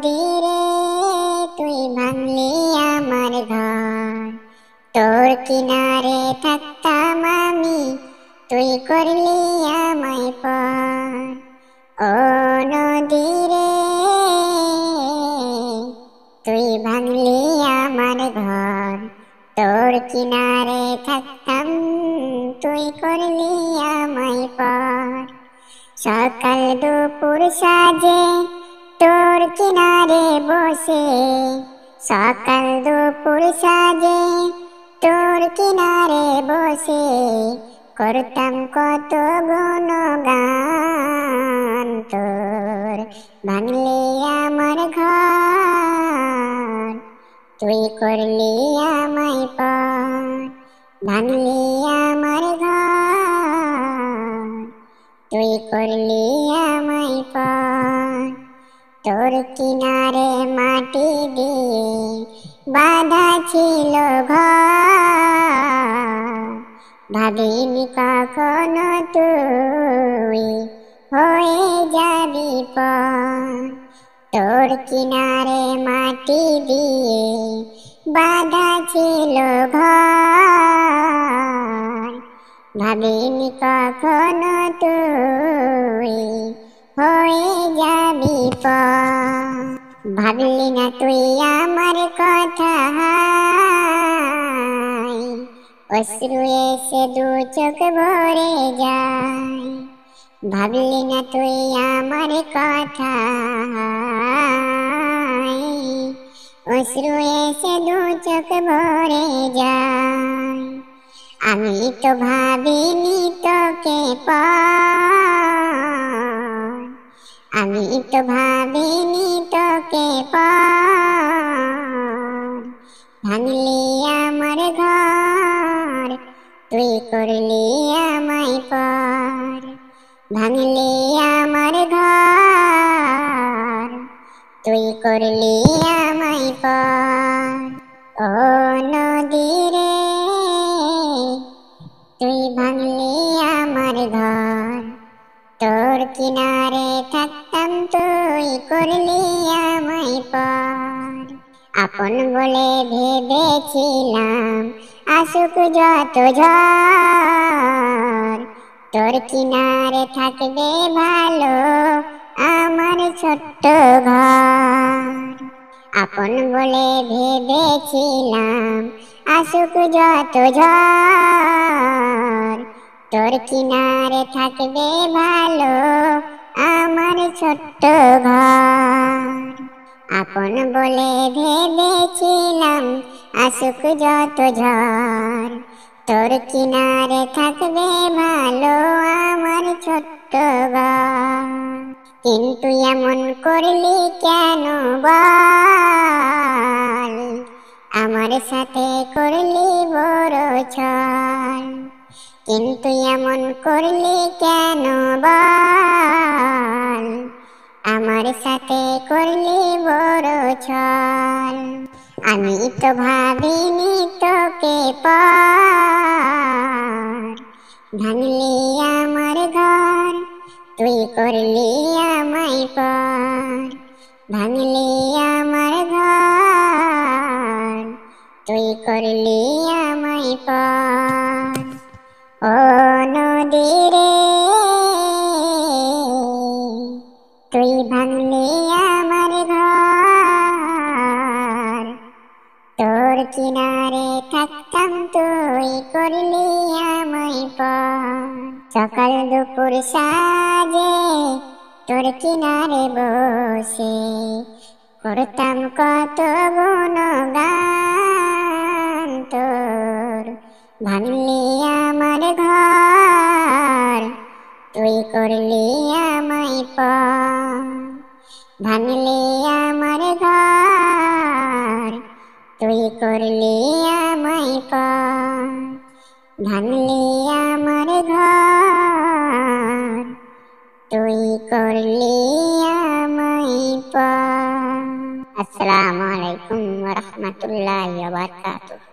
নদীরে তুই ভাঙলি আমার ঘর, তোর কিনারে থাকতাম আমি, তুই করলি আমায় পর। ও নদীরে তুই ভাঙলি আমার ঘর, তোর কিনারে থাকতাম, তুই করলি আমায় পর। সকাল দুপুর সাজে তোর কিনারে বসে, সকাল দুপুর সাজে তোর কিনারে বসে, করতাম কত গুণগান তোর। ভাঙলি আমার ঘর, তুই করলি আমায় পর। ভাঙলি আমার ঘর, তুই করলি আমায় পর। তোর কিনারে মাটি দিয়ে বাঁধা ছিল ঘর, ভাবিনি কখনো তুই হয়ে যাবি পর। তোর কিনারে মাটি দিয়ে বাঁধা ছিল ঘর, ভাবিনি কখনো তুই হয়ে যাবি পর। ভাবলি না তুই আমার কথা, অশ্রু এসে দু চোখ ভরে যায়। ভাবলি না তুই আমার কথা, অশ্রু এসে দু চোখ ভরে যায়। আমি তো ভাবিনি তোকে পর, আমি তো ভাবিনি তোকে পর। ভাঙলি আমার ঘর, তুই করলি আমায় পর। ভাঙলি আমার ঘর, তুই করলি আমায় পর। ও নদীরে তুই ভাঙলি আমার ঘর, তোর কিনারে থাকতাম, তুই করলি আমায় পর। আপন বলে ভেবেছিলাম আসুক যত ঝড়, তোর কিনারে থাকবে ভালো আমার ছোট্ট ঘর। আপন বলে ভেবেছিলাম আসুক যত ঝড়, তোর কিনারে থাকবে ভালো আমার ছোট্ট ঘর। আপন বলে ভেবেছিলাম আসুক যত ঝড়, তোর কিনারে থাকবে ভালো আমার ছোট্ট ঘর। কিন্তু এমন করলি কেন বল, আমার সাথে করলি বড় ছল। কিন্তু এমন করলি কেন বল, আমার সাথে করলি বড় ছল। আমি তো ভাবিনি তোকে পর। ভাঙলি আমার ঘর, তুই করলি আমায় পর। ভাঙলি আমার ঘর, তুই করলি আমায় পর। ও নদীরে তুই ভাঙলি আমার ঘর, তোর কিনারে থাকতাম, তুই করলি আমায় পর। সকাল দুপুর সাজে তোর কিনারে বসে, করতাম কত গুণগান তোর। ভাঙলি আমার ঘর, তুই করলি আমায় পর। ভাঙলি আমার ঘর, তুই করলি আমায় পর। ভাঙলি আমার ঘর, তুই করলি আমায় পর। আসসালামু আলাইকুম ওয়া রাহমাতুল্লাহি ওয়া বারাকাতুহু।